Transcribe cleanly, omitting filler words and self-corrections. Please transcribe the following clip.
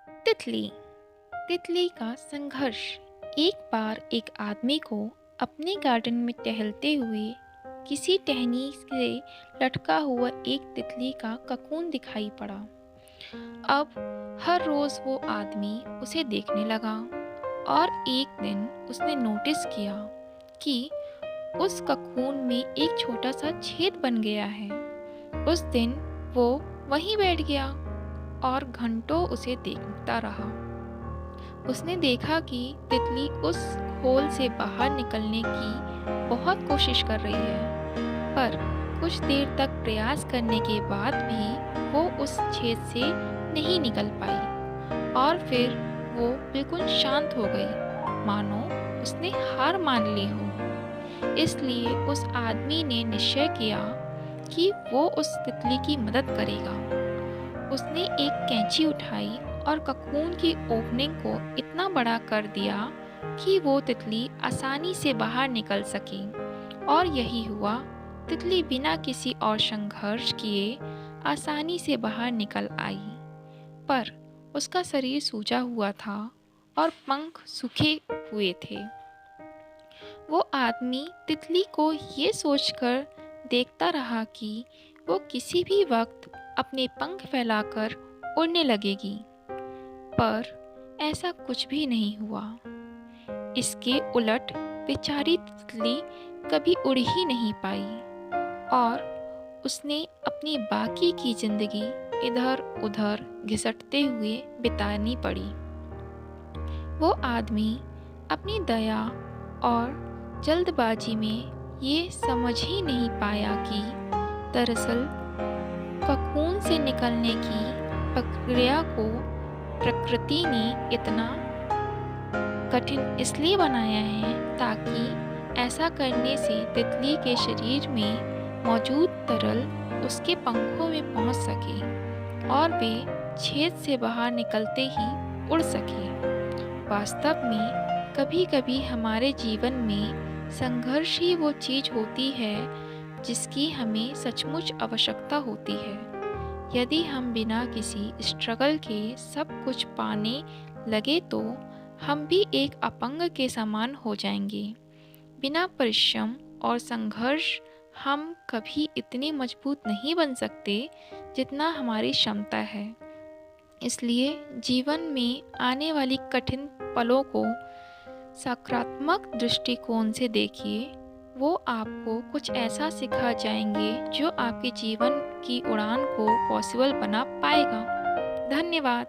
तितली तितली का संघर्ष। एक बार एक आदमी को अपने गार्डन में टहलते हुए किसी टहनी से लटका हुआ एक तितली का ककून दिखाई पड़ा। अब हर रोज वो आदमी उसे देखने लगा और एक दिन उसने नोटिस किया कि उस ककून में एक छोटा सा छेद बन गया है। उस दिन वो वहीं बैठ गया और घंटों उसे देखता रहा। उसने देखा कि तितली उस खोल से बाहर निकलने की बहुत कोशिश कर रही है, पर कुछ देर तक प्रयास करने के बाद भी वो उस छेद से नहीं निकल पाई और फिर वो बिल्कुल शांत हो गई, मानो उसने हार मान ली हो। इसलिए उस आदमी ने निश्चय किया कि वो उस तितली की मदद करेगा। उसने एक कैंची उठाई और ककून की ओपनिंग को इतना बड़ा कर दिया कि वो तितली आसानी से बाहर निकल सकी। और यही हुआ, तितली बिना किसी और संघर्ष किए आसानी से बाहर निकल आई। पर उसका शरीर सूजा हुआ था और पंख सूखे हुए थे। वो आदमी तितली को ये सोचकर देखता रहा कि वो किसी भी वक्त अपने पंख फैलाकर उड़ने लगेगी, पर ऐसा कुछ भी नहीं हुआ। इसके उलट बेचारी तितली कभी उड़ ही नहीं पाई और उसने अपनी बाकी की जिंदगी इधर उधर घिसटते हुए बितानी पड़ी। वो आदमी अपनी दया और जल्दबाजी में ये समझ ही नहीं पाया कि दरअसल ककून से निकलने की प्रक्रिया को प्रकृति ने इतना कठिन इसलिए बनाया है ताकि ऐसा करने से तितली के शरीर में मौजूद तरल उसके पंखों में पहुंच सके और वे छेद से बाहर निकलते ही उड़ सके। वास्तव में कभी कभी हमारे जीवन में संघर्ष ही वो चीज होती है जिसकी हमें सचमुच आवश्यकता होती है। यदि हम बिना किसी स्ट्रगल के सब कुछ पाने लगे तो हम भी एक अपंग के समान हो जाएंगे। बिना परिश्रम और संघर्ष हम कभी इतने मजबूत नहीं बन सकते जितना हमारी क्षमता है। इसलिए जीवन में आने वाली कठिन पलों को सकारात्मक दृष्टिकोण से देखिए। वो आपको कुछ ऐसा सिखा जाएंगे जो आपके जीवन की उड़ान को पॉसिबल बना पाएगा। धन्यवाद।